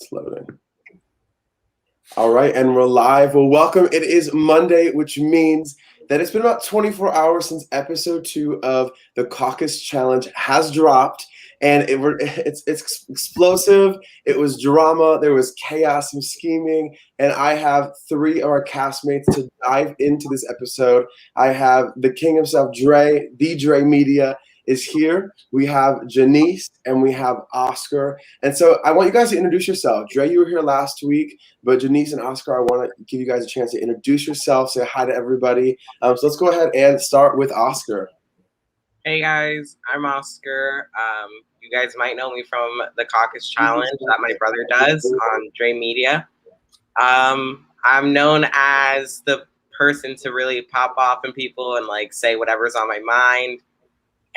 Just loading. All right, and we're live. Well, welcome. It is Monday, which means that it's been about 24 hours since episode 2 of the Caucus Challenge has dropped, and it's explosive. It was drama. There was chaos and scheming, and I have 3 of our castmates to dive into this episode. I have the king himself, Dre, the Dre.Media, is here. We have Janiece and we have Oscar. And so I want you guys to introduce yourself. Dre, you were here last week, but Janiece and Oscar, I want to give you guys a chance to introduce yourself, say hi to everybody. So let's go ahead and start with Oscar. Hey guys, I'm Oscar. You guys might know me from the Caucus Challenge that my brother does on Dre.Media. I'm known as the person to really pop off in people and like say whatever's on my mind.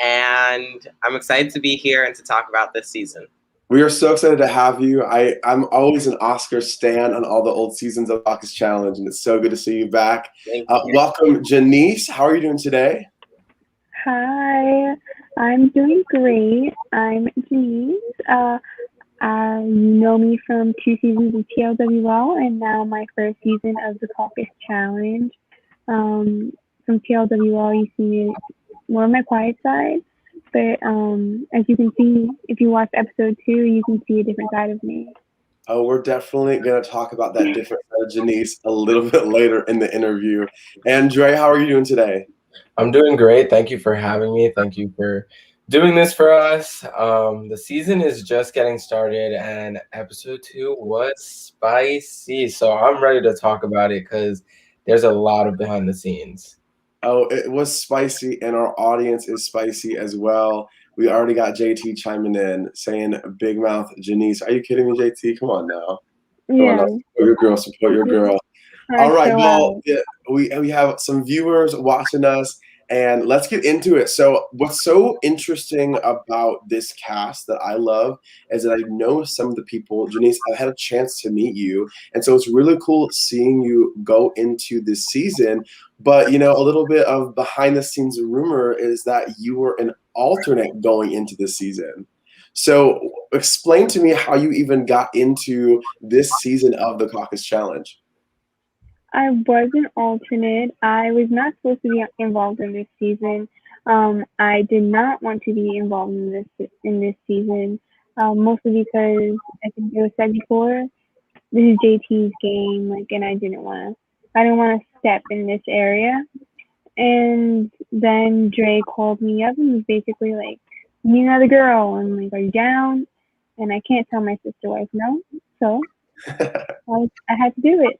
And I'm excited to be here and to talk about this season. We are so excited to have you. I'm always an Oscar stan on all the old seasons of Caucus Challenge, and it's so good to see you back. Welcome, Janiece. How are you doing today? Hi, I'm doing great. I'm Janiece. You know me from 2 seasons of TLWL and now my first season of the Caucus Challenge. From TLWL, you see me more on my quiet side, but as you can see, if you watch episode 2, you can see a different side of me. Oh, we're definitely going to talk about that different side of Janiece a little bit later in the interview. And Dre, how are you doing today? I'm doing great. Thank you for having me. Thank you for doing this for us. The season is just getting started and episode 2 was spicy. So I'm ready to talk about it because there's a lot of behind the scenes. Oh, it was spicy, and our audience is spicy as well. We already got JT chiming in, saying big mouth Janiece. Are you kidding me, JT? Come on now. Yeah. Come on now. Support your girl. Support your girl. All right, well, we have some viewers watching us, and let's get into it. So what's so interesting about this cast that I love is that I know some of the people. Janiece, I had a chance to meet you, and so it's really cool seeing you go into this season. But, you know, a little bit of behind-the-scenes rumor is that you were an alternate going into this season. So explain to me how you even got into this season of the Caucus Challenge. I was an alternate. I was not supposed to be involved in this season. I did not want to be involved in this season, mostly because I think it was said before, this is JT's game, and I didn't want to step in this area. And then Dre called me up and was basically like, "You need another girl," and like, "Are you down?" And I can't tell my sister wife no, so I had to do it.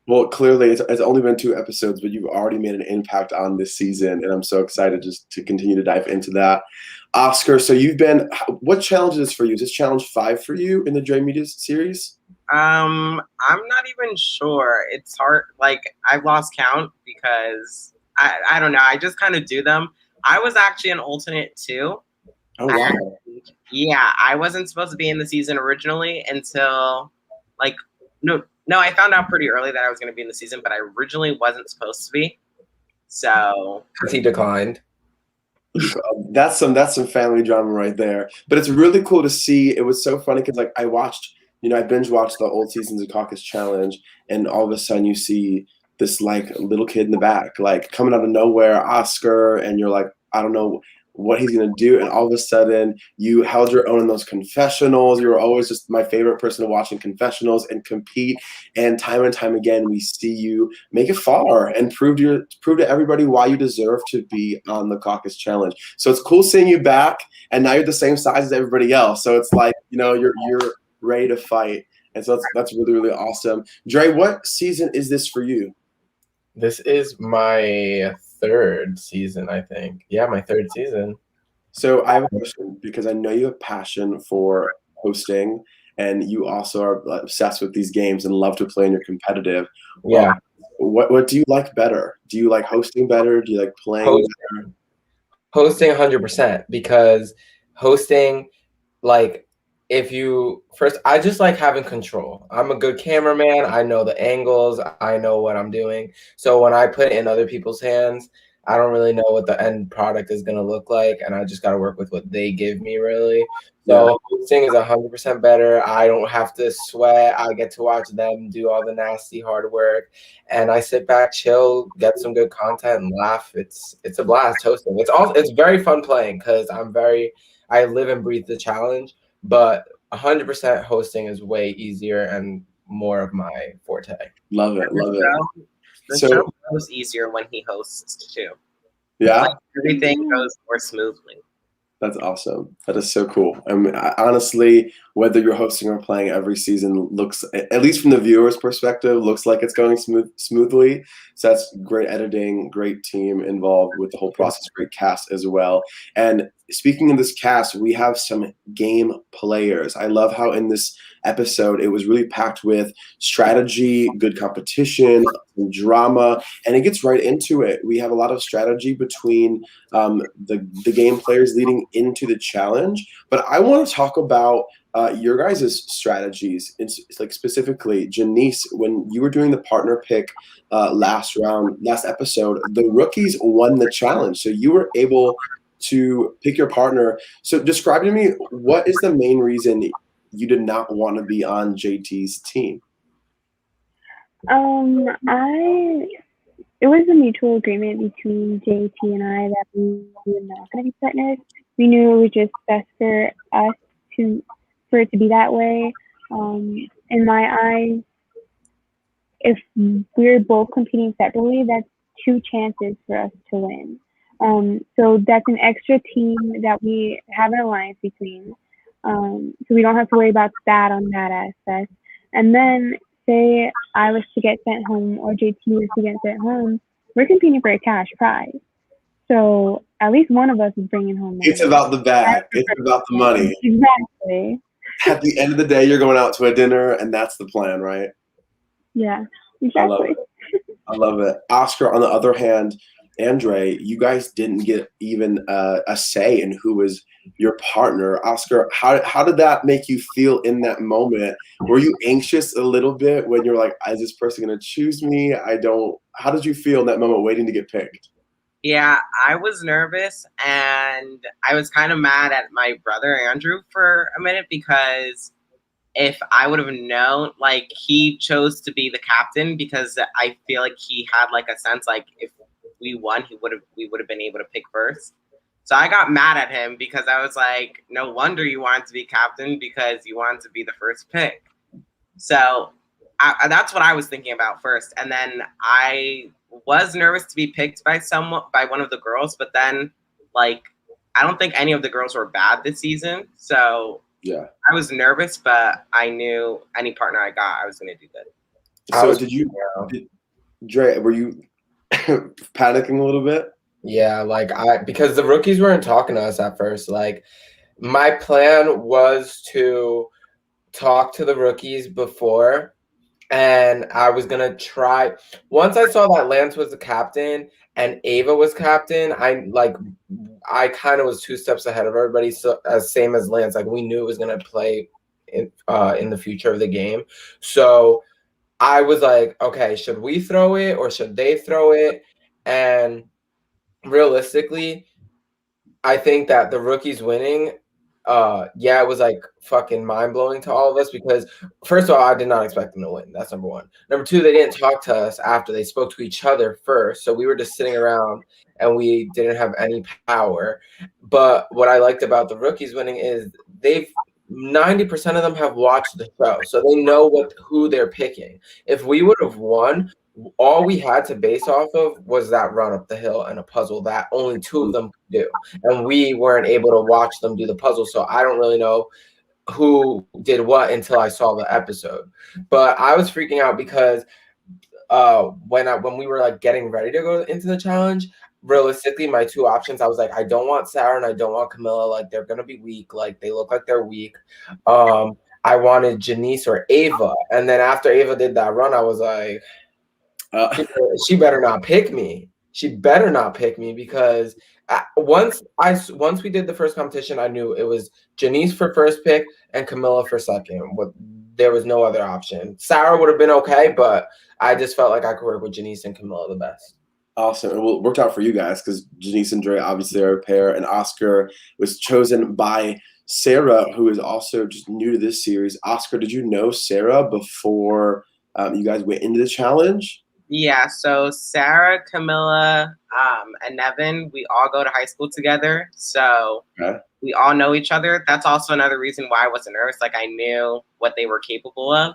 Well, clearly, it's only been 2 episodes, but you've already made an impact on this season, and I'm so excited just to continue to dive into that. Oscar, so what challenge is this for you? Is this challenge 5 for you in the Dre.Media series? I'm not even sure. It's hard. I've lost count because I don't know. I just kind of do them. I was actually an alternate too. Oh, wow. Yeah, I wasn't supposed to be in the season originally until No, I found out pretty early that I was going to be in the season, but I originally wasn't supposed to be. So because he declined. That's some family drama right there. But it's really cool to see. It was so funny because I binge watched the old seasons of Caucus Challenge, and all of a sudden you see this little kid in the back, coming out of nowhere, Oscar, and you're like, I don't know what he's going to do. And all of a sudden you held your own in those confessionals. You were always just my favorite person to watch in confessionals and compete. And time again, we see you make it far and prove to everybody why you deserve to be on the Caucus Challenge. So it's cool seeing you back, and now you're the same size as everybody else. So it's like, you're ready to fight. And so that's really, really awesome. Dre, what season is this for you? This is my 3rd season, I think. Yeah, my 3rd season. So I have a question, because I know you have passion for hosting, and you also are obsessed with these games and love to play and you're competitive. Yeah. What do you like better? Do you like hosting better? Do you like playing better? Hosting 100%, because hosting, I just like having control. I'm a good cameraman. I know the angles. I know what I'm doing. So when I put it in other people's hands, I don't really know what the end product is going to look like. And I just got to work with what they give me, really. So hosting is 100% better. I don't have to sweat. I get to watch them do all the nasty hard work, and I sit back, chill, get some good content, and laugh. It's a blast hosting. It's very fun playing because I live and breathe the challenge. But 100% hosting is way easier and more of my forte. Love it. The show goes easier when he hosts too. Yeah, like everything goes more smoothly. That's awesome. That is so cool. I mean, honestly, whether you're hosting or playing, every season looks, at least from the viewer's perspective, looks like it's going smoothly. So that's great editing, great team involved with the whole process, great cast as well. And speaking of this cast, we have some game players. I love how in this episode it was really packed with strategy, good competition, drama, and it gets right into it. We have a lot of strategy between the game players leading into the challenge. But I want to talk about your guys' strategies. It's like specifically, Janiece, when you were doing the partner pick last episode, the rookies won the challenge. So you were able to pick your partner. So describe to me, what is the main reason you did not want to be on JT's team? It was a mutual agreement between JT and I that we were not going to be partners. We knew it was just best for us for it to be that way. In my eyes, if we're both competing separately, that's 2 chances for us to win. So that's an extra team that we have an alliance between. So we don't have to worry about that on that aspect. And then say I was to get sent home or JT was to get sent home, we're competing for a cash prize. So at least one of us is bringing home money. It's about the bag. It's about the money. Exactly. At the end of the day, you're going out to a dinner, and that's the plan, right? Yeah, exactly. I love it. Oscar, on the other hand, Andre, you guys didn't get even a say in who was your partner. Oscar, how did that make you feel in that moment? Were you anxious a little bit when you're like, is this person going to choose me? How did you feel in that moment waiting to get picked? Yeah, I was nervous, and I was kind of mad at my brother, Andrew, for a minute, because if I would have known, like, he chose to be the captain because I feel like he had like a sense like if we won, we would have been able to pick first. So I got mad at him because I was like, no wonder you wanted to be captain, because you wanted to be the first pick. So that's what I was thinking about first. And then I was nervous to be picked by one of the girls, but then like I don't think any of the girls were bad this season. So yeah, I was nervous, but I knew any partner I got, I was going to do good. So Dre, were you panicking a little bit? Yeah, because the rookies weren't talking to us at first. Like, my plan was to talk to the rookies before, and I was gonna try. Once I saw that Lance was the captain and Ava was captain, I kind of was 2 steps ahead of everybody. So same as Lance, like we knew it was gonna play in the future of the game. So I was like, okay, should we throw it or should they throw it? And realistically, I think that the rookies winning, it was like fucking mind blowing to all of us, because first of all, I did not expect them to win. That's number one. Number two, they didn't talk to us after. They spoke to each other first. So we were just sitting around and we didn't have any power. But what I liked about the rookies winning is 90% of them have watched the show, so they know who they're picking. If we would have won, all we had to base off of was that run up the hill and a puzzle that only 2 of them could do. And we weren't able to watch them do the puzzle. So I don't really know who did what until I saw the episode. But I was freaking out because when we were like getting ready to go into the challenge, realistically, my 2 options, I was like, I don't want Sarah and I don't want Camilla. Like, they're going to be weak. Like, they look like they're weak. I wanted Janiece or Ava. And then after Ava did that run, I was like, she better not pick me. She better not pick me, because once we did the first competition, I knew it was Janiece for first pick and Camilla for second. There was no other option. Sarah would have been okay, but I just felt like I could work with Janiece and Camilla the best. Awesome. And it worked out for you guys because Janiece and Dre obviously are a pair, and Oscar was chosen by Sarah, who is also just new to this series. Oscar, did you know Sarah before you guys went into the challenge? Yeah, so Sarah, Camilla, and Nevin, we all go to high school together. So we all know each other. That's also another reason why I wasn't nervous. Like, I knew what they were capable of.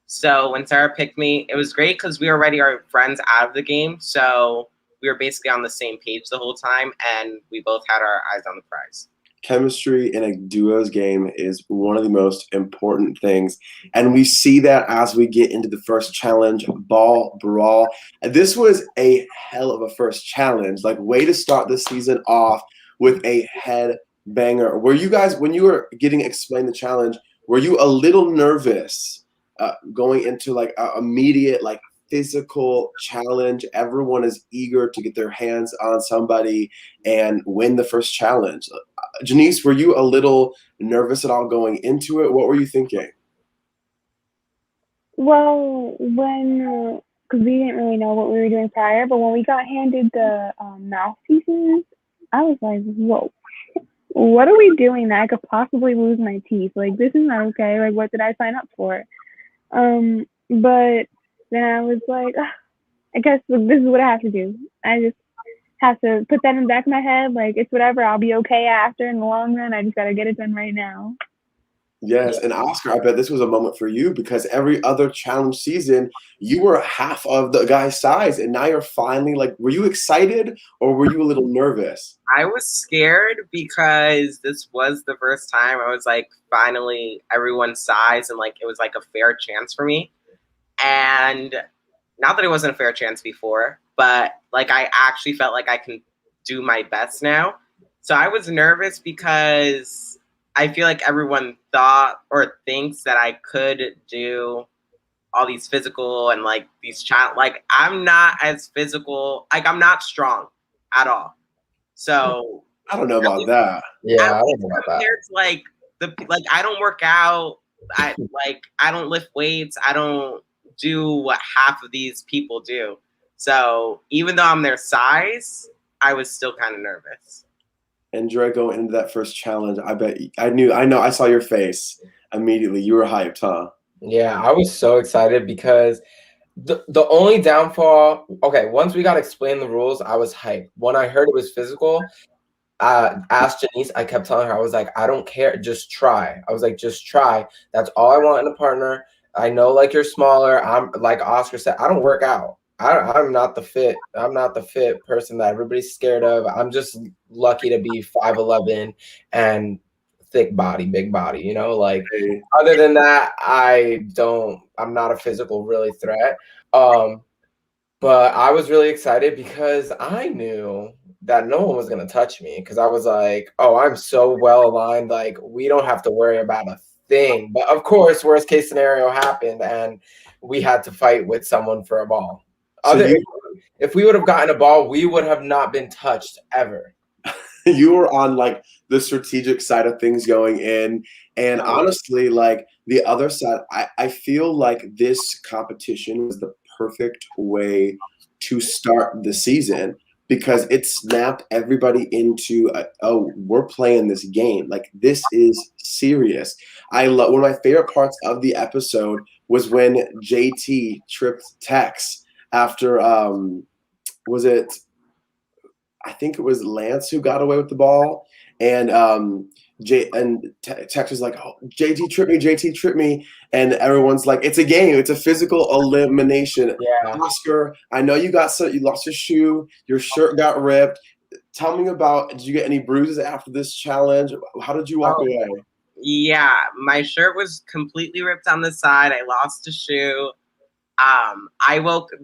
So when Sarah picked me, it was great because we already are friends out of the game. So we were basically on the same page the whole time, and we both had our eyes on the prize. Chemistry in a duos game is one of the most important things. And we see that as we get into the first challenge, Ball Brawl. This was a hell of a first challenge. Like, way to start the season off with a head banger. Were you guys, when you were getting explained the challenge, were you a little nervous going into like an immediate, like, physical challenge? Everyone is eager to get their hands on somebody and win the first challenge. Janiece, were you a little nervous at all going into it? What were you thinking? Well, when because we didn't really know what we were doing prior, but when we got handed the mouthpieces, I was like, "Whoa, what are we doing that I could possibly lose my teeth? Like, this is not okay. Like, what did I sign up for?" But then I was like, I guess this is what I have to do. I just have to put that in the back of my head. Like, it's whatever. I'll be okay after in the long run. I just got to get it done right now. Yes, and Oscar, I bet this was a moment for you because every other challenge season, you were half of the guy's size, and now you're finally like, were you excited or were you a little nervous? I was scared because this was the first time I was like finally everyone's size and like it was like a fair chance for me. And not that it wasn't a fair chance before, but like I actually felt like I can do my best now. So I was nervous because I feel like everyone thought or thinks that I could do all these physical and like these like I'm not as physical, like I'm not strong at all. So I don't know about that. Yeah, I don't know about that. compared to like I don't work out, I don't lift weights, I don't do what half of these people do. So even though I'm their size, I was still kind of nervous. And Dre, going into that first challenge, I saw your face immediately. You were hyped, huh? Yeah, I was so excited because the only downfall, okay, once we got explained the rules, I was hyped. When I heard it was physical, asked Janiece, I kept telling her, I was like, I don't care, just try. I was like, just try. That's all I want in a partner. I know, like, you're smaller. I'm like Oscar said, I don't work out. I'm not the fit person that everybody's scared of. I'm just lucky to be 5'11" and thick body, big body, you know, like other than that, I'm not a physical really threat. But I was really excited because I knew that no one was going to touch me because I was like, oh, I'm so well aligned. Like, we don't have to worry about a thing. But of course, worst case scenario happened and we had to fight with someone for a ball. If we would have gotten a ball, we would have not been touched ever. You were on like the strategic side of things going in. And honestly, like the other side, I feel like this competition was the perfect way to start the season because it snapped everybody into, oh, we're playing this game. Like, this is serious. One of my favorite parts of the episode was when JT tripped Tex after, I think it was Lance who got away with the ball, and Tex was like, "Oh, JT tripped me," and everyone's like, "It's a game. It's a physical elimination." Yeah. Oscar, I know you lost your shoe, your shirt got ripped. Tell me did you get any bruises after this challenge? How did you walk away? Yeah, my shirt was completely ripped on the side. I lost a shoe.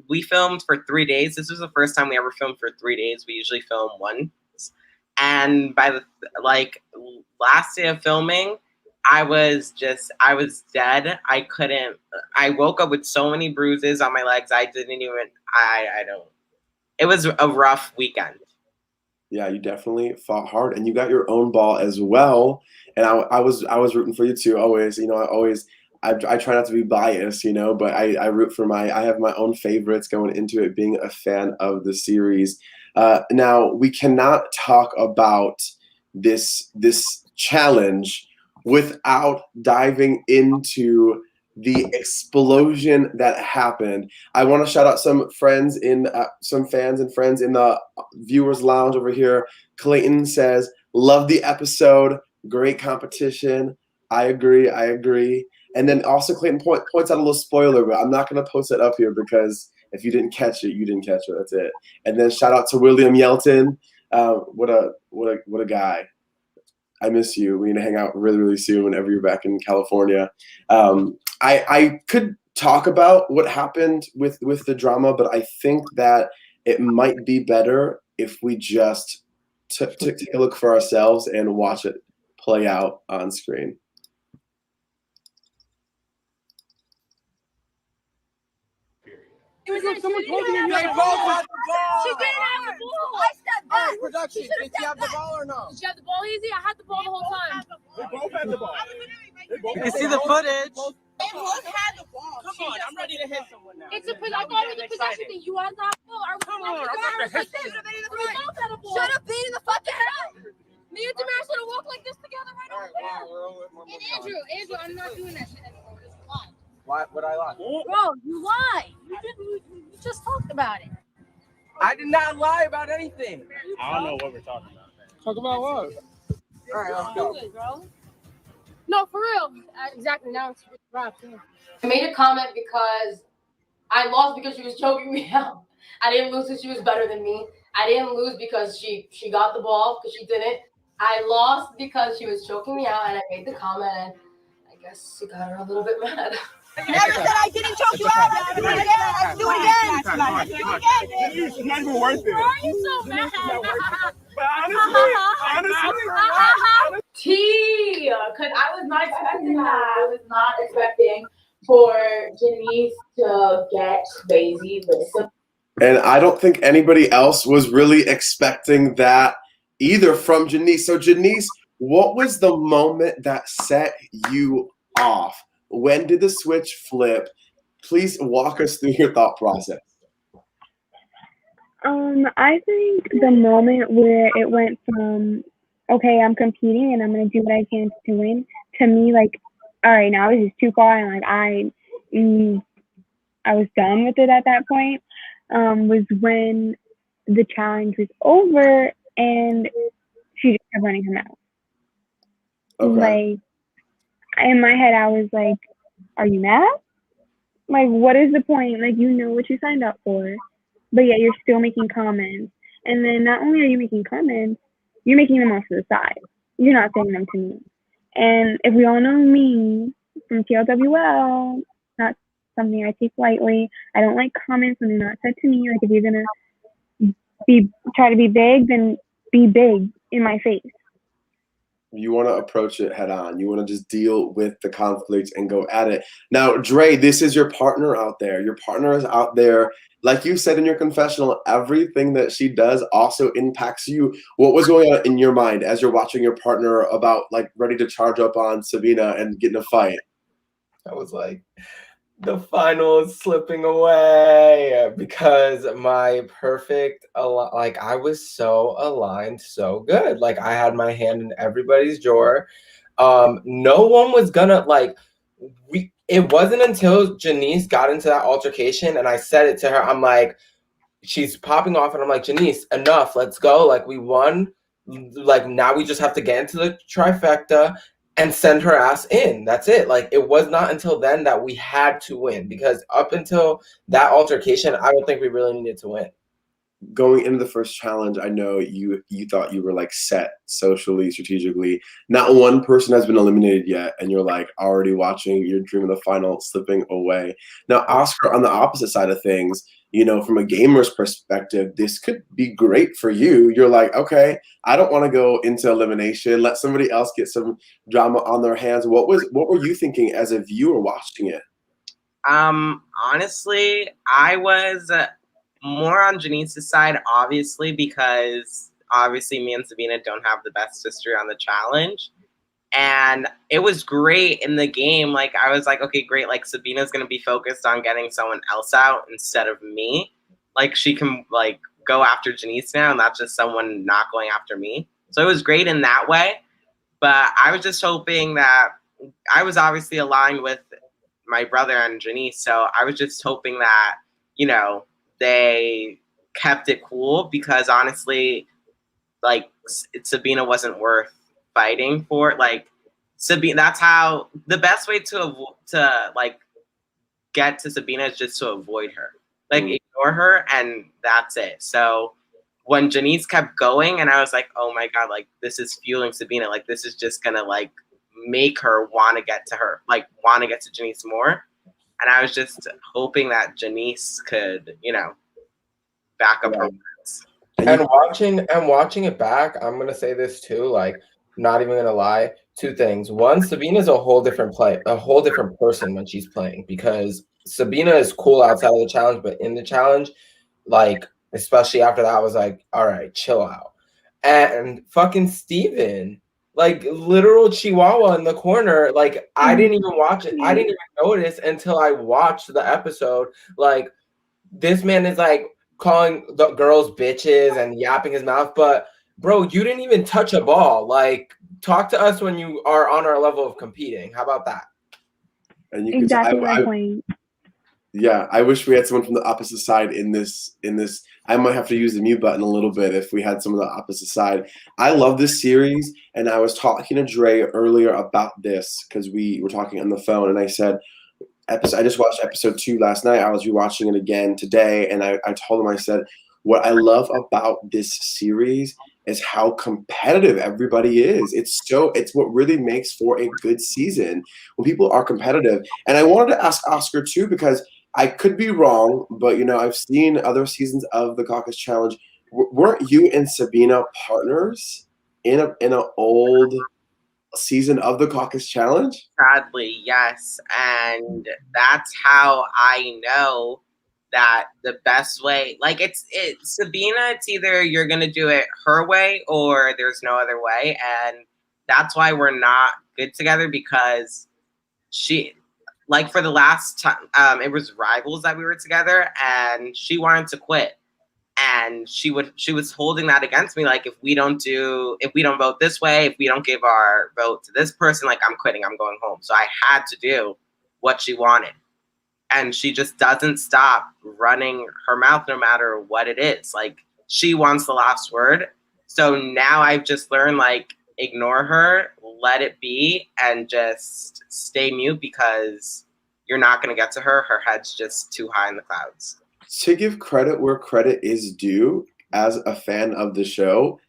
We filmed for 3 days. This was the first time we ever filmed for 3 days. We usually film once. And by the last day of filming, I was dead. I woke up with so many bruises on my legs. It was a rough weekend. Yeah, you definitely fought hard, and you got your own ball as well. And I was rooting for you too. Always, I try not to be biased, but I root for I have my own favorites going into it, being a fan of the series. Now we cannot talk about this challenge without diving into the explosion that happened. I want to shout out some friends in some fans and friends in the viewers lounge over here. Clayton says, "Love the episode. Great competition." I agree. And then also Clayton points out a little spoiler, but I'm not going to post it up here because if you didn't catch it, you didn't catch it. That's it. And then shout out to William Yelton. What a guy. I miss you. We need to hang out really, really soon whenever you're back in California. I could talk about what happened with the drama, but I think that it might be better if we just take a look for ourselves and watch it play out on screen. Someone told me they both had the ball. She didn't have the ball. I stepped back. Right, production, did she have the ball or no? Did she have the ball, Easy? I had the ball the whole time. They both had the ball. You can see the footage. They both had the ball. Come on, I'm ready to hit someone now. I thought it was a possession thing. You had that ball. Come on, I'm about to hit you. Shut up, beating the fucking hell. Me and Damaris should have walked like this together right over there. And Andrew, I'm not doing that shit anymore. It's a lie. Why would I lie? Bro, you lied. You just talked about it. I did not lie about anything. I don't know what we're talking about. Talk about what? All right, let's go. Bro. No, for real. Exactly. Now it's wrapped. I made a comment because I lost because she was choking me out. I didn't lose because she was better than me. I didn't lose because she got the ball because she didn't. I lost because she was choking me out, and I made the comment, and I guess it got her a little bit mad. Never said I didn't choke you out. Let's do it again. It's not even worth it. Why are you so mad? But honestly, Tea, because I was not expecting that. I was not expecting for Janiece to get crazy with some. And I don't think anybody else was really expecting that either from Janiece. So Janiece, what was the moment that set you off? When did the switch flip? Please walk us through your thought process. I think the moment where it went from, okay, I'm competing and I'm going to do what I can to win, to me, like, all right, now this is too far, and like I was done with it at that point, was when the challenge was over and she just kept running her mouth. Okay. Like, in my head, I was like, are you mad? Like, what is the point? Like, you know what you signed up for, but yet you're still making comments. And then not only are you making comments, you're making them off to the side. You're not saying them to me. And if we all know me from TLWL, not something I take lightly. I don't like comments when they're not said to me. Like, if you're going to try to be big, then be big in my face. You want to approach it head on. You want to just deal with the conflict and go at it. Now, Dre, this is your partner out there. Your partner is out there. Like you said in your confessional, everything that she does also impacts you. What was going on in your mind as you're watching your partner about, like, ready to charge up on Sabina and get in a fight? I was like, the final is slipping away because my perfect, like, I was so aligned, so good. Like, I had my hand in everybody's drawer. No one was gonna, like, it wasn't until Janiece got into that altercation and I said it to her. I'm like, she's popping off and I'm like, Janiece, enough, let's go. Like, we won. Like, now we just have to get into the trifecta and send her ass in. That's it. Like, it was not until then that we had to win, because up until that altercation, I don't think we really needed to win. Going into the first challenge, I know you thought you were, like, set socially, strategically. Not one person has been eliminated yet, and you're, like, already watching your dream of the final slipping away. Now, Oscar, on the opposite side of things, you know, from a gamer's perspective, this could be great for you. You're like, okay, I don't want to go into elimination. Let somebody else get some drama on their hands. What were you thinking as a viewer watching it? Honestly, I was more on Janice's side, obviously, because obviously me and Sabina don't have the best history on the challenge. And it was great in the game. Like, I was like, okay, great. Like, Sabina's going to be focused on getting someone else out instead of me. Like, she can, like, go after Janiece now, and that's just someone not going after me. So it was great in that way. But I was just hoping that I was obviously aligned with my brother and Janiece, so I was just hoping that, they kept it cool because honestly, like Sabina wasn't worth fighting for. Like Sabina, that's how the best way to like get to Sabina is just to avoid her, like ignore her, and that's it. So when Janice kept going, and I was like, oh my god, like this is fueling Sabina, like this is just gonna like make her want to get to her, like want to get to Janice more. And I was just hoping that Janice could, back up her words. And watching it back, I'm gonna say this too, like not even gonna lie, two things. One, Sabina's a whole different person when she's playing, because Sabina is cool outside of the challenge, but in the challenge, like especially after that, I was like, all right, chill out. And fucking Steven, like literal chihuahua in the corner, like I didn't even watch it. I didn't even notice until I watched the episode. Like this man is like calling the girls bitches and yapping his mouth, but bro, you didn't even touch a ball. Like, talk to us when you are on our level of competing. How about that? And you exactly my point. Yeah, I wish we had someone from the opposite side in this. I might have to use the mute button a little bit if we had some of the opposite side. I love this series, and I was talking to Dre earlier about this because we were talking on the phone, and I said, I just watched episode 2 last night. I was rewatching it again today, and I told him, I said, what I love about this series is how competitive everybody is. It's what really makes for a good season when people are competitive. And I wanted to ask Oscar too, because I could be wrong, but I've seen other seasons of the Caucus Challenge. Weren't you and Sabina partners in an old season of the Caucus Challenge? Sadly, yes. And that's how I know that the best way, like it's Sabina, it's either you're gonna do it her way or there's no other way. And that's why we're not good together, because she, like for the last time, it was Rivals that we were together, and she wanted to quit. And she was holding that against me, like if we don't vote this way, if we don't give our vote to this person, like I'm quitting, I'm going home. So I had to do what she wanted, and she just doesn't stop running her mouth no matter what it is. Like she wants the last word. So now I've just learned, like, ignore her, let it be, and just stay mute, because you're not going to get to her. Her head's just too high in the clouds. To give credit where credit is due, as a fan of the show,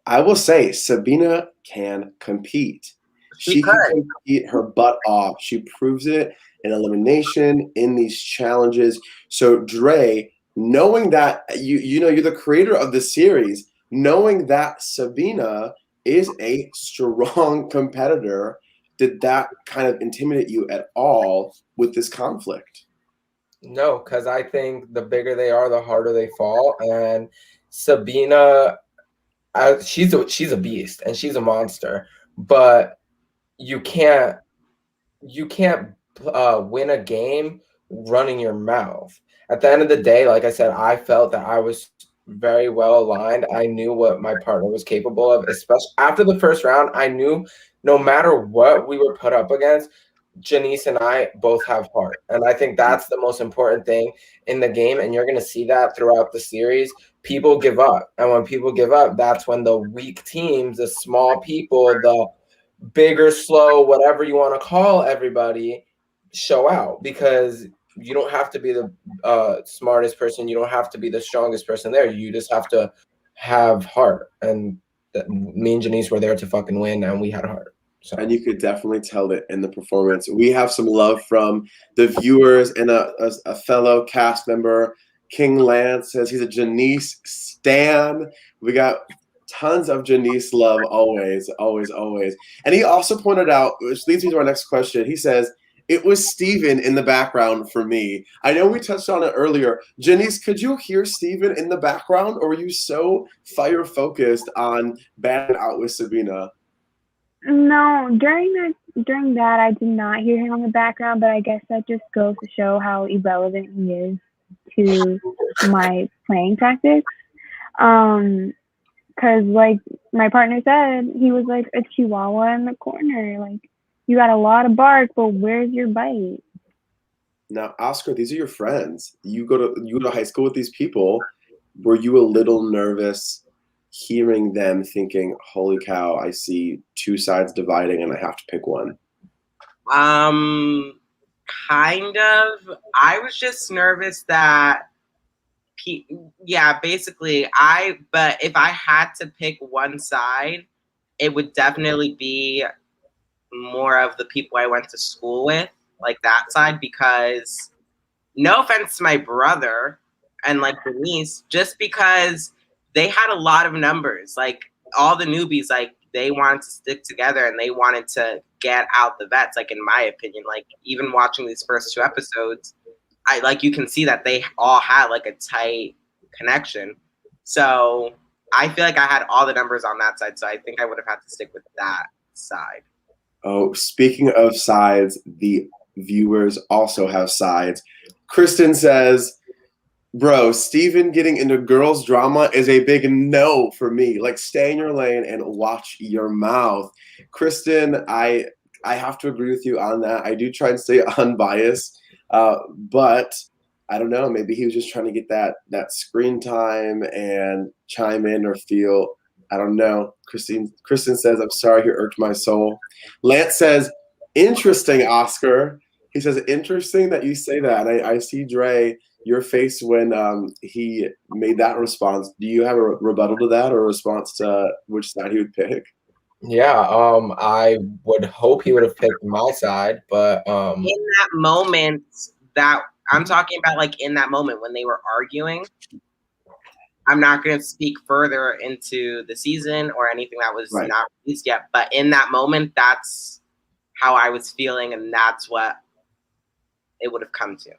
I will say Sabina can compete. She can compete her butt off. She proves it in elimination, in these challenges. So Dre, knowing that you're the creator of the series, knowing that Sabina is a strong competitor, did that kind of intimidate you at all with this conflict? No, because I think the bigger they are, the harder they fall. And Sabina, she's a beast and she's a monster. But you can't win a game running your mouth. At the end of the day, like I said, I felt that I was very well aligned. I knew what my partner was capable of, especially after the first round. I knew no matter what we were put up against, Janiece and I both have heart. And I think that's the most important thing in the game. And you're going to see that throughout the series. People give up. And when people give up, that's when the weak teams, the small people, the bigger, slow, whatever you want to call everybody, show out. Because you don't have to be the smartest person. You don't have to be the strongest person there. You just have to have heart. And me and Janiece were there to fucking win, and we had heart. So. And you could definitely tell it in the performance. We have some love from the viewers, and a fellow cast member, King Lance, says he's a Janiece stan. We got tons of Janiece love, always, always, always. And he also pointed out, which leads me to our next question, he says, it was Steven in the background for me. I know we touched on it earlier. Janiece, could you hear Steven in the background, or were you so fire-focused on batting out with Sabina? No, during that, I did not hear him in the background, but I guess that just goes to show how irrelevant he is to my playing tactics. Because, like, my partner said, he was like a chihuahua in the corner. Like, you got a lot of bark, but where's your bite? Now, Oscar, these are your friends. You go to high school with these people. Were you a little nervous hearing them thinking, "Holy cow, I see two sides dividing and I have to pick one"? Kind of. I was just nervous that basically but if I had to pick one side, it would definitely be more of the people I went to school with, like that side, because no offense to my brother and like Janiece, just because they had a lot of numbers, like all the newbies, like they wanted to stick together and they wanted to get out the vets, like in my opinion, like even watching these first 2 episodes, you can see that they all had like a tight connection. So I feel like I had all the numbers on that side, so I think I would have had to stick with that side. Oh, speaking of sides, the viewers also have sides. Kristen says, "Bro, Steven getting into girls' drama is a big no for me. Like, stay in your lane and watch your mouth." Kristen, I have to agree with you on that. I do try and stay unbiased, but I don't know. Maybe he was just trying to get that screen time and chime in or feel. I don't know. Kristen says, "I'm sorry you irked my soul." Lance says, "Interesting, Oscar." He says, "Interesting that you say that." I see Dre, your face when he made that response. Do you have a rebuttal to that or a response to which side he would pick? Yeah, I would hope he would have picked my side, but in that moment that I'm talking about, like in that moment when they were arguing, I'm not going to speak further into the season or anything that was not released yet, but in that moment, that's how I was feeling, and that's what it would have come to.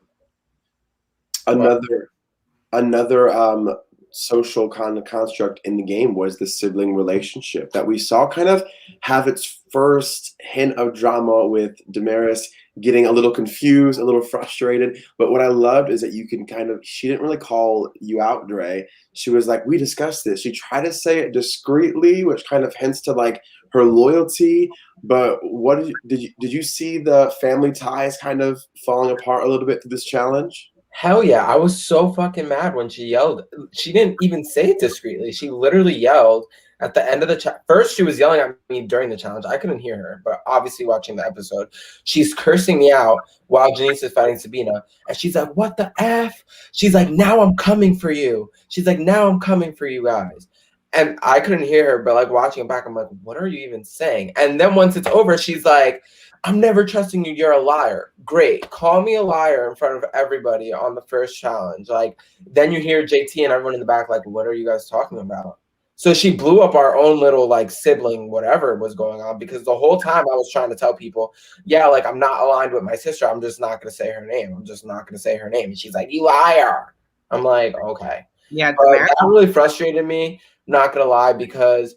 Another social kind of construct in the game was the sibling relationship that we saw kind of have its first hint of drama with Damaris getting a little confused, a little frustrated. But what I loved is that you can she didn't really call you out, Dre. She was like, "We discussed this." She tried to say it discreetly, which kind of hints to like her loyalty. But what did you see the family ties kind of falling apart a little bit through this challenge? Hell yeah, I was so fucking mad when she yelled. She didn't even say it discreetly. She literally yelled at the end of the first, she was yelling at me during the challenge. I couldn't hear her, but obviously watching the episode, she's cursing me out while Janiece is fighting Sabina. And she's like, "What the F?" She's like, "Now I'm coming for you." She's like, "Now I'm coming for you guys." And I couldn't hear her, but like watching it back, I'm like, "What are you even saying?" And then once it's over, she's like, "I'm never trusting you. You're a liar." Great. Call me a liar in front of everybody on the first challenge. Like, then you hear JT and everyone in the back, like, "What are you guys talking about?" So she blew up our own little like sibling, whatever was going on, because the whole time I was trying to tell people, yeah, like I'm not aligned with my sister. I'm just not going to say her name. I'm just not going to say her name. And she's like, "You liar." I'm like, okay. Yeah, but that really frustrated me. Not going to lie, because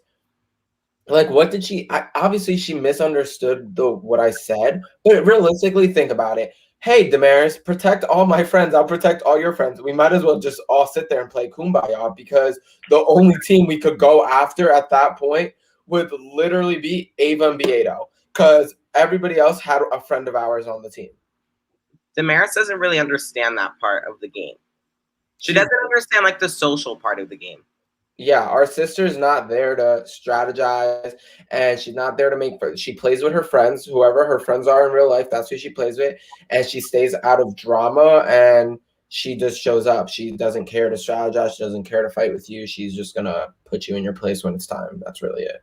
like, what did she? Obviously, she misunderstood what I said. But realistically, think about it. Hey, Damaris, protect all my friends. I'll protect all your friends. We might as well just all sit there and play Kumbaya, because the only team we could go after at that point would literally be Ava and Beato, because everybody else had a friend of ours on the team. Damaris doesn't really understand that part of the game. She doesn't understand like the social part of the game. Yeah, our sister's not there to strategize, and she's not there to make friends. She plays with her friends, whoever her friends are in real life, that's who she plays with, and she stays out of drama, and she just shows up. She doesn't care to strategize. She doesn't care to fight with you. She's just going to put you in your place when it's time. That's really it.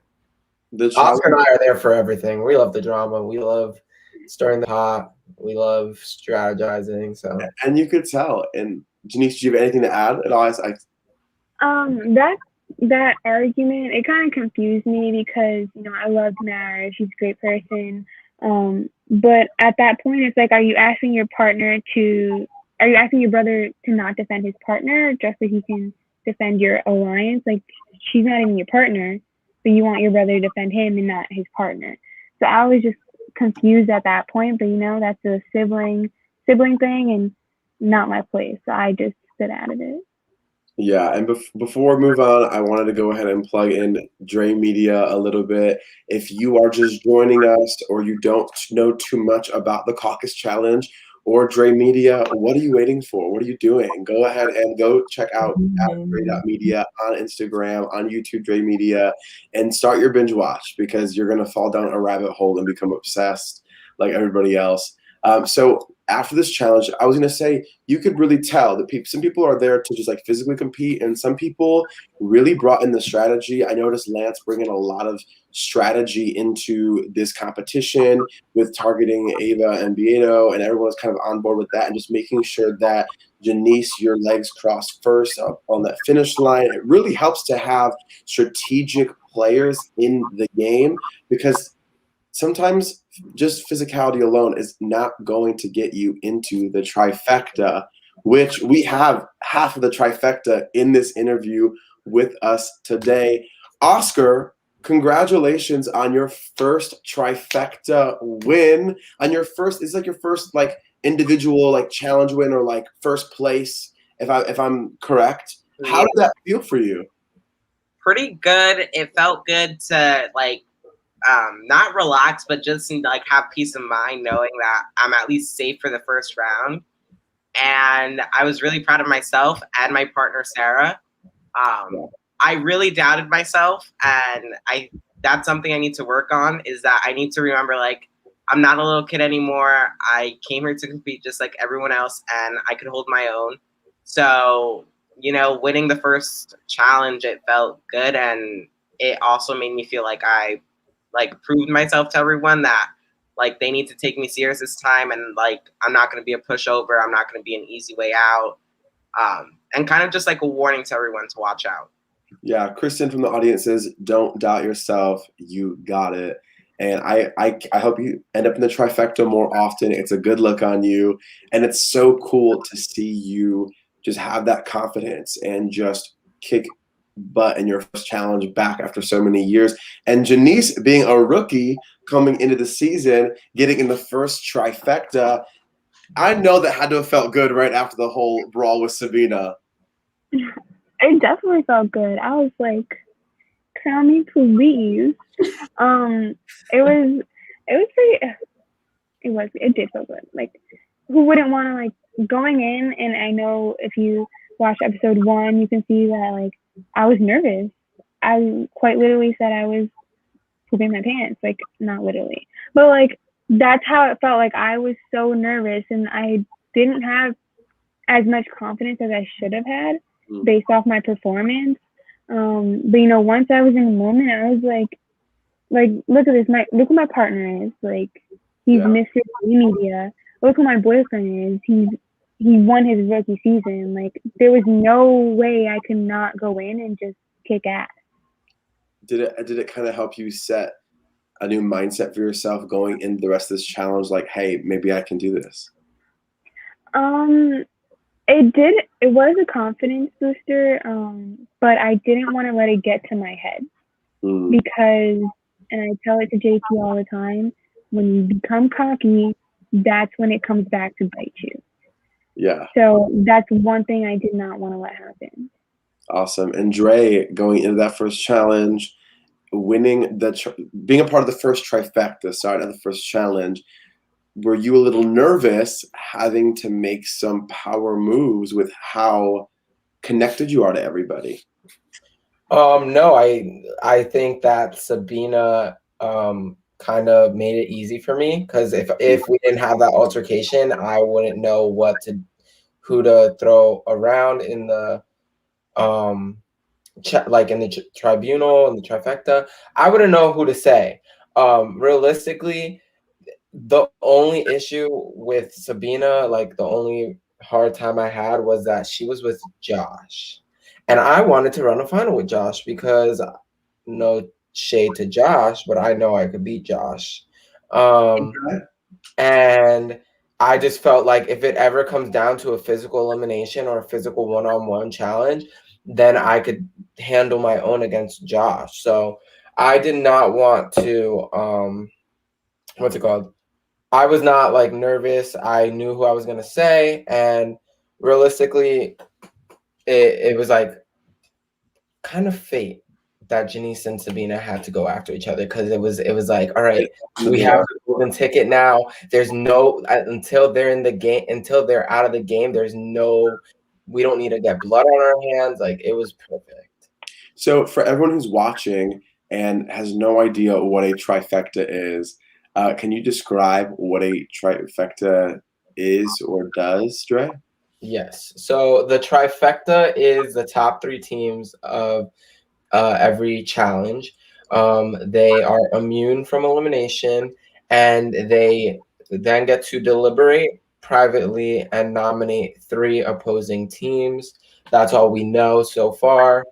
Oscar and I are there for everything. We love the drama. We love stirring the pot. We love strategizing. So, and you could tell. And Janiece, do you have anything to add at all? That argument, it kind of confused me, because I loved Mara. She's a great person. But at that point, it's like, are you asking your brother to not defend his partner just so he can defend your alliance? Like, she's not even your partner, but you want your brother to defend him and not his partner. So I was just confused at that point. But that's a sibling thing and not my place. So I just stood out of it. Yeah, and before we move on, I wanted to go ahead and plug in Dre.Media a little bit. If you are just joining us or you don't know too much about the Caucus Challenge or Dre.Media, what are you waiting for? What are you doing? Go ahead and go check out at Dre.Media on Instagram, on YouTube, Dre.Media, and start your binge watch because you're going to fall down a rabbit hole and become obsessed like everybody else. So after this challenge, I was going to say, you could really tell that some people are there to just like physically compete, and some people really brought in the strategy. I noticed Lance bringing a lot of strategy into this competition with targeting Ava and Beato, and everyone's kind of on board with that and just making sure that Janiece, your legs cross first up on that finish line. It really helps to have strategic players in the game because sometimes just physicality alone is not going to get you into the trifecta, which we have half of the trifecta in this interview with us today. Oscar, congratulations on your first trifecta win. On your first, it's like your first like individual like challenge win or like first place, if I'm correct. How did that feel for you? Pretty good. It felt good to like not relax, but just like have peace of mind knowing that I'm at least safe for the first round. And I was really proud of myself and my partner, Sarah. I really doubted myself, and that's something I need to work on, is that I need to remember, like, I'm not a little kid anymore. I came here to compete just like everyone else, and I could hold my own. So, winning the first challenge, it felt good, and it also made me feel like I proved myself to everyone that like they need to take me serious this time, and like I'm not going to be a pushover. I'm not going to be an easy way out. And kind of just like a warning to everyone to watch out. Yeah, Kristen from the audience says, "Don't doubt yourself. You got it." And I hope you end up in the trifecta more often. It's a good look on you, and it's so cool to see you just have that confidence and just kick butt in your first challenge back after so many years. And Janiece, being a rookie coming into the season, getting in the first trifecta, I know that had to have felt good right after the whole brawl with Sabina. It definitely felt good. I was like, crown me, please. It did feel good. Like, who wouldn't want to, like, going in, and I know if you watch episode 1, you can see that, like, I was nervous. I quite literally said I was pooping my pants, like, not literally. But, like, that's how it felt. Like, I was so nervous, and I didn't have as much confidence as I should have had based off my performance. But once I was in the moment, I was like, look at this. Look who my partner is. Like, he's Mr. Media. Look who my boyfriend is. He won his rookie season. Like, there was no way I could not go in and just kick ass. Did it kind of help you set a new mindset for yourself going into the rest of this challenge? Like, hey, maybe I can do this. It did. It was a confidence booster, but I didn't want to let it get to my head because, and I tell it to JT all the time, when you become cocky, that's when it comes back to bite you. Yeah. So that's one thing I did not want to let happen. Awesome. And Dre, going into that first challenge, being a part of the first trifecta, starting at the first challenge, were you a little nervous having to make some power moves with how connected you are to everybody? No, I think that Sabina kind of made it easy for me, because if we didn't have that altercation, I wouldn't know who to throw around in the in the tribunal and the trifecta. I wouldn't know who to say. Realistically, the only issue with Sabina, like the only hard time I had, was that she was with Josh. And I wanted to run a final with Josh because, no shade to Josh, but I know I could beat Josh. And I just felt like if it ever comes down to a physical elimination or a physical one-on-one challenge, then I could handle my own against Josh. So I did not want to, what's it called? I was not like nervous. I knew who I was going to say. And realistically, it was like kind of fate that Janiece and Sabina had to go after each other, because it was like, all right, we have the golden ticket now. There's no until they're in the game, until they're out of the game. There's no, we don't need to get blood on our hands. Like, it was perfect. So for everyone who's watching and has no idea what a trifecta is, can you describe what a trifecta is or does, Dre? Yes. So the trifecta is the top 3 teams of every challenge. They are immune from elimination, and they then get to deliberate privately and nominate 3 opposing teams. That's all we know so far.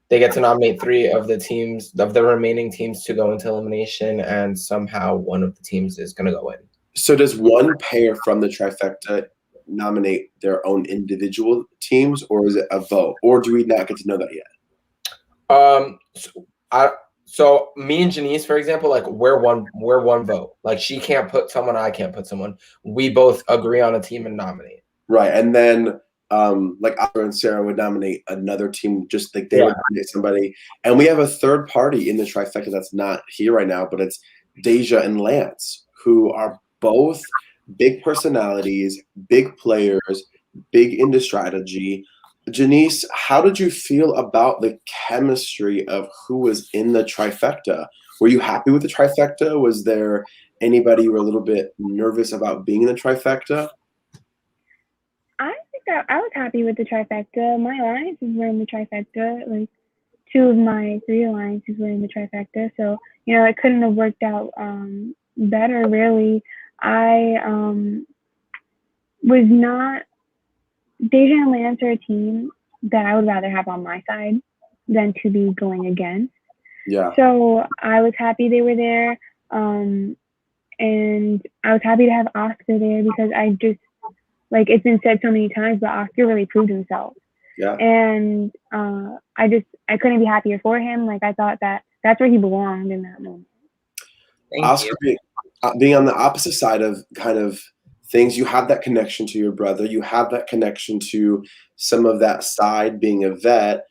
They get to nominate 3 of the teams, of the remaining teams, to go into elimination, and somehow one of the teams is going to go in. So does one pair from the trifecta nominate their own individual teams, or is it a vote, or do we not get to know that yet? So me and Janiece, for example, like we're one vote. Like, she can't put someone, I can't put someone. We both agree on a team and nominate. Right, and then like Oscar and Sarah would nominate another team, just like they would nominate somebody, and we have a third party in the trifecta that's not here right now, but it's Deja and Lance, who are both big personalities, big players, big into strategy. Janiece, how did you feel about the chemistry of who was in the trifecta? Were you happy with the trifecta? Was there anybody you were a little bit nervous about being in the trifecta? I think that I was happy with the trifecta. My alliances were in the trifecta. Like, 2 of my 3 alliances were in the trifecta. So, it couldn't have worked out better, really. I was not. Deja and Lance are a team that I would rather have on my side than to be going against. Yeah. So I was happy they were there. And I was happy to have Oscar there, because I just, like, it's been said so many times, but Oscar really proved himself. Yeah. And I couldn't be happier for him. Like, I thought that's where he belonged in that moment. Oscar being on the opposite side of kind of things, you have that connection to your brother, you have that connection to some of that side, being a vet.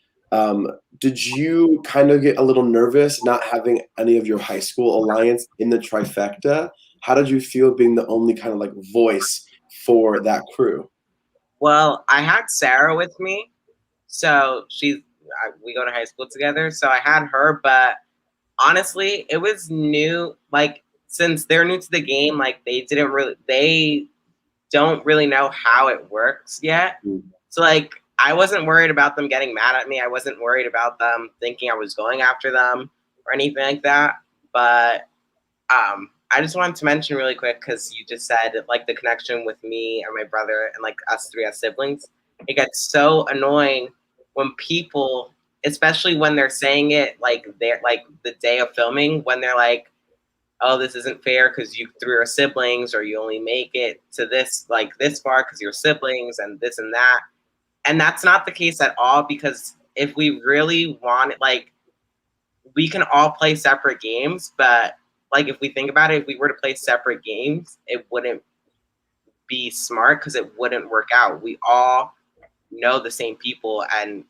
Did you kind of get a little nervous not having any of your high school alliance in the trifecta? How did you feel being the only kind of like voice for that crew? Well, I had Sarah with me, so we go to high school together, so I had her, but honestly, it was new. Like, since they're new to the game, like, they don't really know how it works yet. So, like, I wasn't worried about them getting mad at me. I wasn't worried about them thinking I was going after them or anything like that. But I just wanted to mention really quick, because you just said, like, the connection with me and my brother and, like, us 3 as siblings. It gets so annoying when people, especially when they're saying it, like, they're like the day of filming, when they're like, oh, this isn't fair because you 3 are siblings, or you only make it to this far because you're siblings, and this and that. And that's not the case at all, because if we really want it, like, we can all play separate games, but, like, if we think about it, if we were to play separate games, it wouldn't be smart, because it wouldn't work out. We all know the same people, and,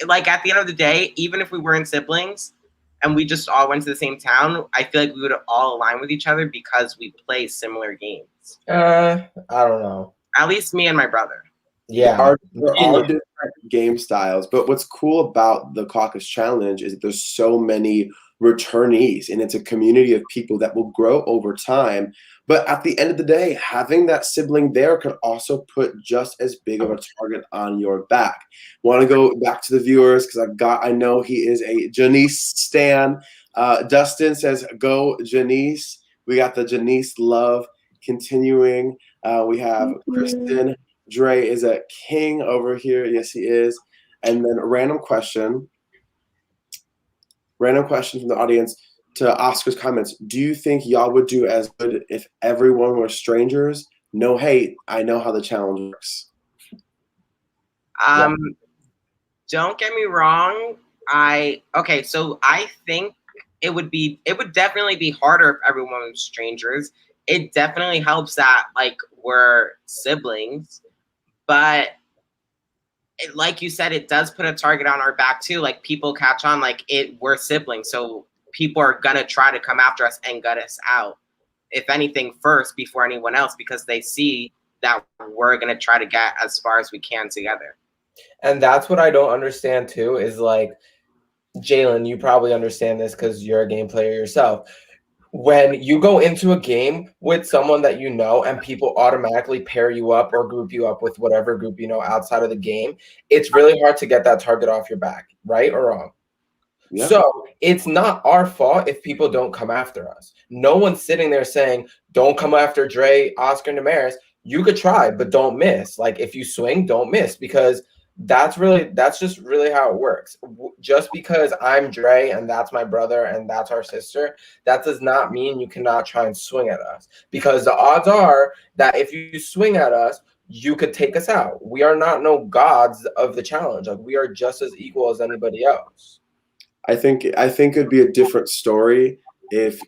like, at the end of the day, even if we weren't siblings and we just all went to the same town, I feel like we would all align with each other because we play similar games. I don't know. At least me and my brother. Yeah, there are different game styles, but what's cool about the Caucus Challenge is that there's so many returnees, and it's a community of people that will grow over time. But at the end of the day, having that sibling there could also put just as big of a target on your back. Want to go back to the viewers, because I know he is a Janiece stan. Dustin says, "Go Janiece." We got the Janiece love continuing. We have Kristen. Dre is a king over here. Yes, he is. And then a random question from the audience to Oscar's comments. Do you think y'all would do as good if everyone were strangers? No hate. I know how the challenge works. Don't get me wrong. So I think it would definitely be harder if everyone was strangers. It definitely helps that, like, we're siblings. But like you said, it does put a target on our back too. Like people catch on, like we're siblings, so people are gonna try to come after us and gut us out, if anything, first before anyone else, because they see that we're gonna try to get as far as we can together. And that's what I don't understand too, is like, Jaylen, you probably understand this because you're a game player yourself. When you go into a game with someone that you know and people automatically pair you up or group you up with whatever group you know outside of the game, it's really hard to get that target off your back, right or wrong? Yeah. So it's not our fault if people don't come after us. No one's sitting there saying, don't come after Dre, Oscar, and Damaris. You could try, but don't miss. Like if you swing, don't miss, because that's just really how it works. Just because I'm Dre and that's my brother and that's our sister, that does not mean you cannot try and swing at us, because the odds are that if you swing at us, you could take us out. We are not no gods of the challenge. Like we are just as equal as anybody else. I think it'd be a different story if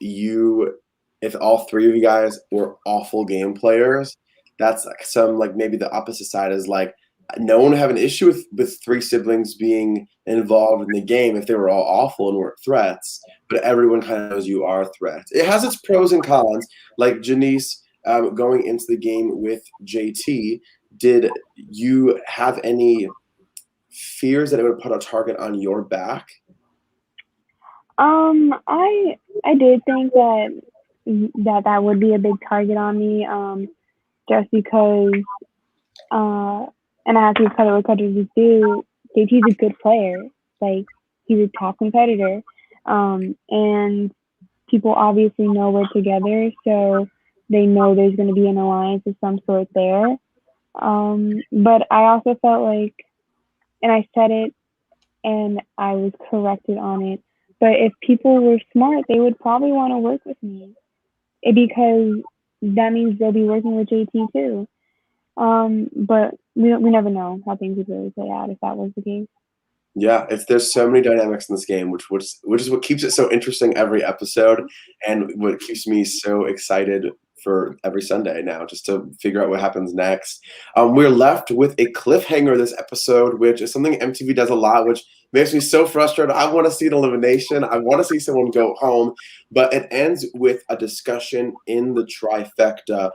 all three of you guys were awful game players. That's like maybe the opposite side is like, no one would have an issue with three siblings being involved in the game if they were all awful and weren't threats, but everyone kind of knows you are threats. It has its pros and cons. Like Janiece, going into the game with JT, did you have any fears that it would put a target on your back? I did think that would be a big target on me, just because, and I have to cut it what credit do. JT's a good player. Like, he's a top competitor. And people obviously know we're together, so they know there's going to be an alliance of some sort there. But I also felt like, and I said it, and I was corrected on it, but if people were smart, they would probably want to work with me, because that means they'll be working with JT too. But we never know how things would really play out if that was the case. Yeah, there's so many dynamics in this game, which is what keeps it so interesting every episode, and what keeps me so excited for every Sunday now, just to figure out what happens next. We're left with a cliffhanger this episode, which is something MTV does a lot, which makes me so frustrated. I want to see an elimination. I want to see someone go home, but it ends with a discussion in the trifecta.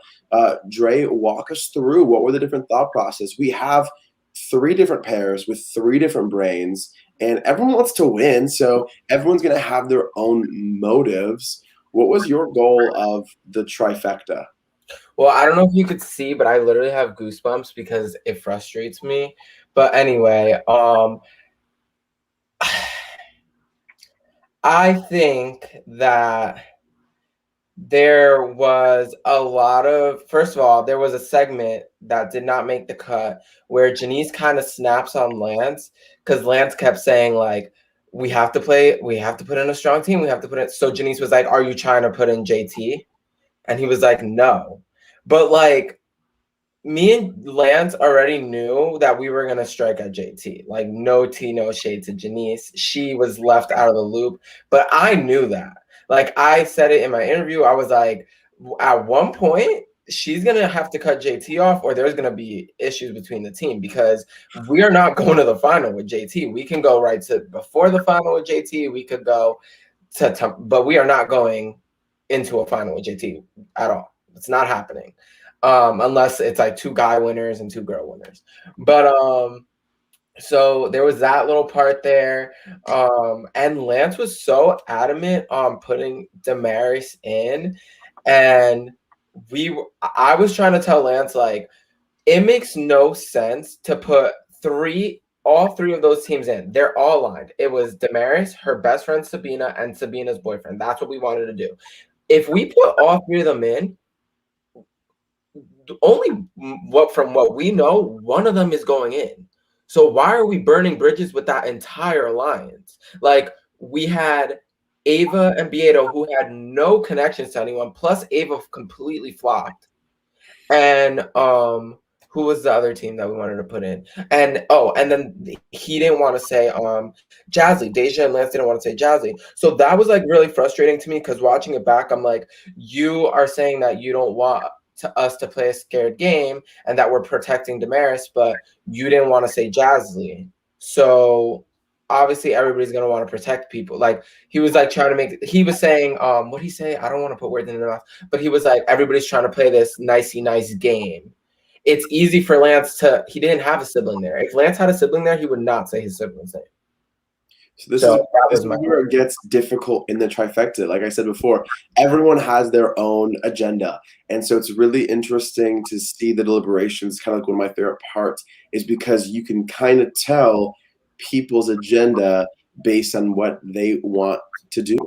Dre, walk us through what were the different thought process. We have three different pairs with three different brains, and everyone wants to win, so everyone's going to have their own motives. What was your goal of the trifecta? Well, I don't know if you could see, but I literally have goosebumps because it frustrates me. But anyway, I think that there was a lot of, first of all, there was a segment that did not make the cut where Janiece kind of snaps on Lance, because Lance kept saying, like, we have to put in a strong team. We have to put it. So Janiece was like, are you trying to put in JT? And he was like, no. But like, me and Lance already knew that we were going to strike at JT. Like, no tea, no shade to Janiece. She was left out of the loop. But I knew that. Like, I said it in my interview. I was like, at one point, she's going to have to cut JT off, or there's going to be issues between the team, because we are not going to the final with JT. We can go right to before the final with JT. We could go to but we are not going into a final with JT at all. It's not happening. Unless it's like two guy winners and two girl winners. But so there was that little part there. And Lance was so adamant on putting Damaris in, and I was trying to tell Lance, like, it makes no sense to put all three of those teams in. They're all aligned. It was Damaris, her best friend Sabina, and Sabina's boyfriend. That's what we wanted to do. If we put all three of them in, from what we know, one of them is going in. So why are we burning bridges with that entire alliance? Like, we had Ava and Beato, who had no connections to anyone, plus Ava completely flopped. And who was the other team that we wanted to put in? And then he didn't want to say Jazzy. Deja and Lance didn't want to say Jazzy. So that was like really frustrating to me, because watching it back, I'm like, you are saying that you don't want us to play a scared game and that we're protecting Damaris, but you didn't want to say Jazzy. So obviously everybody's gonna want to protect people. Like he was like trying to make. He was saying, what did he say? I don't want to put words in their mouth, but he was like, everybody's trying to play this nicey nice game. It's easy for Lance to. He didn't have a sibling there. If Lance had a sibling there, he would not say his sibling's name. So this is where it gets difficult in the trifecta. Like I said before, everyone has their own agenda. And so it's really interesting to see the deliberations. Kind of like one of my favorite parts is because you can kind of tell people's agenda based on what they want to do.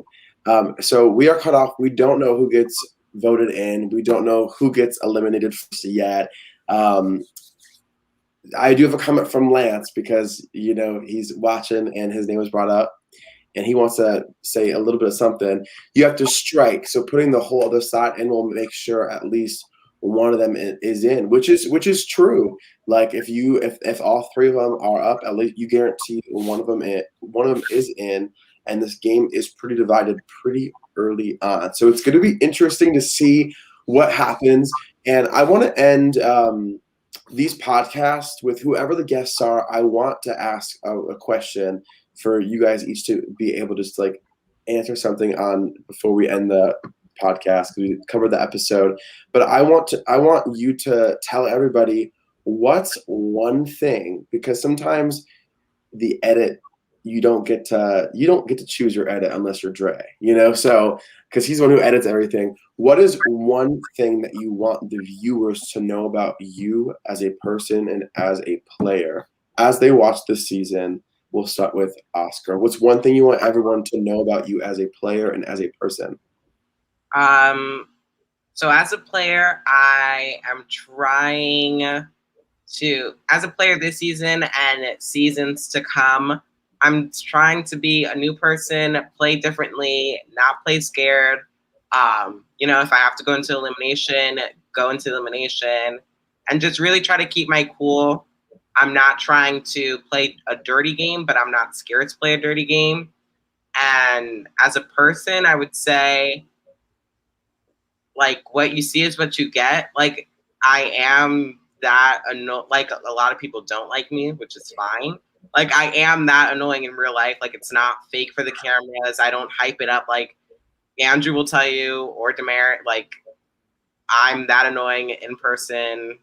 So we are cut off. We don't know who gets voted in. We don't know who gets eliminated first yet. I do have a comment from Lance because, you know, he's watching and his name was brought up and he wants to say a little bit of something. You have to strike. So putting the whole other side in will make sure at least one of them is in, which is true. Like if all three of them are up, at least you guarantee one of them is in, and this game is pretty divided pretty early on. So it's going to be interesting to see what happens. And I want to end these podcasts with whoever the guests are. I want to ask a question for you guys each to be able to just like answer something on before we end the podcast because we covered the episode. But I want you to tell everybody what's one thing, because sometimes the edit you don't get to choose your edit unless you're Dre, you know? So because he's the one who edits everything. What is one thing that you want the viewers to know about you as a person and as a player as they watch this season? We'll start with Oscar. What's one thing you want everyone to know about you as a player and as a person? So as a player, I am trying to, as a player this season and seasons to come, I'm trying to be a new person, play differently, not play scared. You know, if I have to go into elimination, go into elimination, and just really try to keep my cool. I'm not trying to play a dirty game, but I'm not scared to play a dirty game. And as a person, I would say, like, what you see is what you get. Like, I am that like a lot of people don't like me, which is fine. Like, I am that annoying in real life. Like, it's not fake for the cameras. I don't hype it up. Like, Andrew will tell you, or Demerit, like, I'm that annoying in person,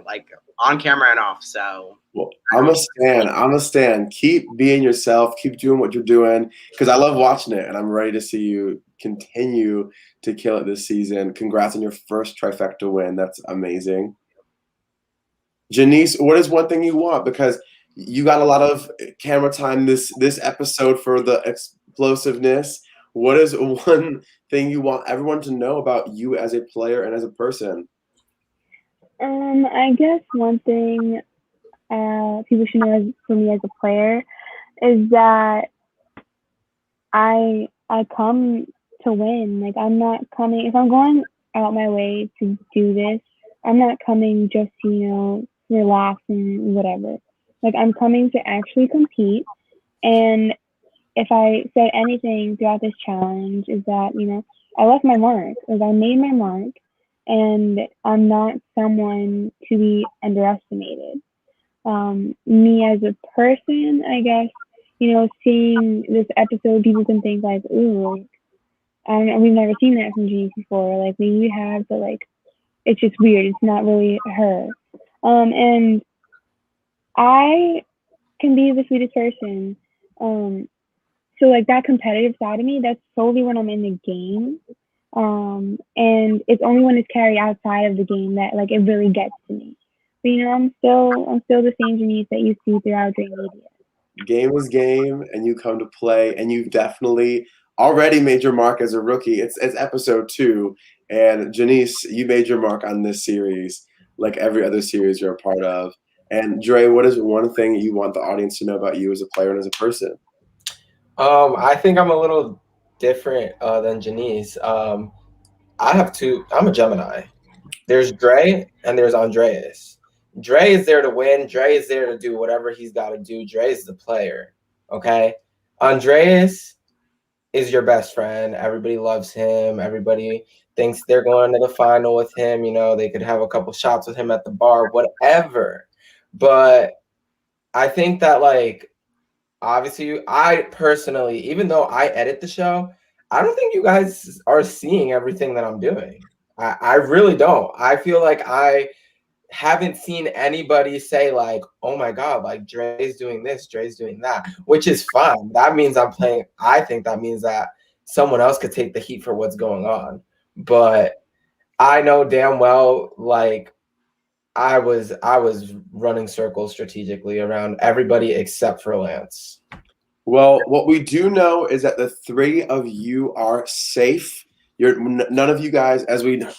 like, on camera and off. So, well, I'm a stan. Keep being yourself. Keep doing what you're doing because I love watching it, and I'm ready to see you continue to kill it this season. Congrats on your first trifecta win. That's amazing. Janiece, what is one thing you want? Because you got a lot of camera time this episode for the explosiveness. What is one thing you want everyone to know about you as a player and as a person? I guess one thing people should know for me as a player is that I come to win. Like, I'm not coming, if I'm going out my way to do this, I'm not coming just to, you know, relax and whatever. Like, I'm coming to actually compete. And if I said anything throughout this challenge is that, you know, I left my mark. Like, I made my mark, and I'm not someone to be underestimated. Me as a person, I guess, you know, seeing this episode, people can think like, ooh, like, we've never seen that from Janiece before. Like, maybe we have, but like, it's just weird. It's not really her. And I can be the sweetest person. So like that competitive side of me, that's solely when I'm in the game. And it's only when it's carried outside of the game that like it really gets to me. But you know, I'm still the same Janiece that you see throughout Dre.Media. Game is game, and you come to play, and you've definitely already made your mark as a rookie. It's episode 2, and Janiece, you made your mark on this series, like every other series you're a part of. And Dre, what is one thing you want the audience to know about you as a player and as a person? I think I'm a little different than Janiece. I'm a Gemini. There's Dre and there's Andreas. Dre is there to win. Dre is there to do whatever he's got to do. Dre is the player, okay? Andreas is your best friend. Everybody loves him. Everybody thinks they're going to the final with him. You know, they could have a couple shots with him at the bar, whatever. But I think that, like, obviously, I personally, even though I edit the show, I don't think you guys are seeing everything that I'm doing. I really don't. I feel like I haven't seen anybody say like, oh my God, like Dre's doing this, Dre's doing that, which is fine. That means I'm playing. I think that means that someone else could take the heat for what's going on. But I know damn well, like, I was running circles strategically around everybody except for Lance. Well, what we do know is that the three of you are safe. None of you guys,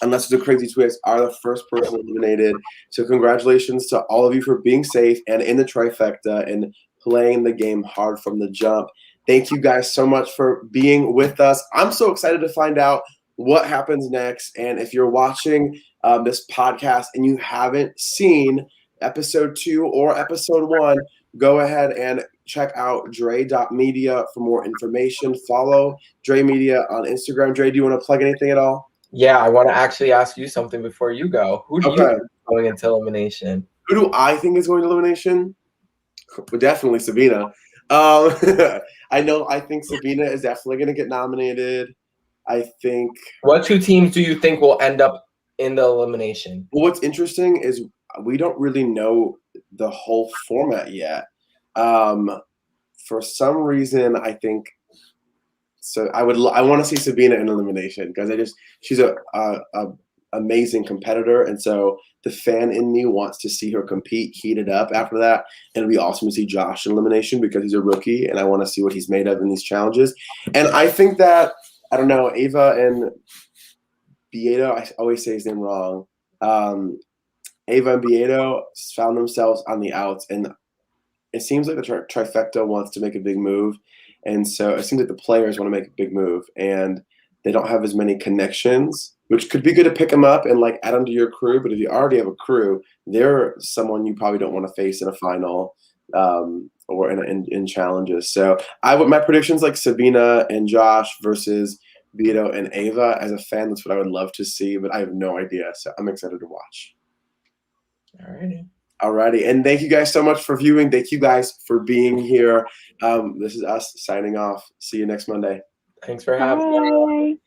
unless it's a crazy twist, are the first person eliminated. So congratulations to all of you for being safe and in the trifecta and playing the game hard from the jump. Thank you guys so much for being with us. I'm so excited to find out what happens next. And if you're watching this podcast and you haven't seen episode 2 or episode 1, go ahead and check out Dre.Media for more information. Follow Dre.Media on Instagram. Dre, do you want to plug anything at all? Yeah, I want to actually ask you something before you go. Who do you think is going into elimination? Who do I think is going to elimination? Definitely Sabina. I think Sabina is definitely going to get nominated. I think. What 2 teams do you think will end up in the elimination? Well, what's interesting is we don't really know the whole format yet. For some reason, I think so. I want to see Sabina in elimination because she's a amazing competitor, and so the fan in me wants to see her compete, heated up after that. And it'd be awesome to see Josh in elimination because he's a rookie, and I want to see what he's made of in these challenges. And I think that Ava and Beato, I always say his name wrong. Ava and Beato found themselves on the outs, and it seems like the trifecta wants to make a big move, and so it seems like the players want to make a big move, and they don't have as many connections, which could be good to pick them up and like add them to your crew. But if you already have a crew, they're someone you probably don't want to face in a final or in challenges. So my predictions like Sabina and Josh versus Vito and Ava. As a fan, that's what I would love to see, but I have no idea. So I'm excited to watch. Alrighty. And thank you guys so much for viewing. Thank you guys for being here. This is us signing off. See you next Monday. Thanks for having me.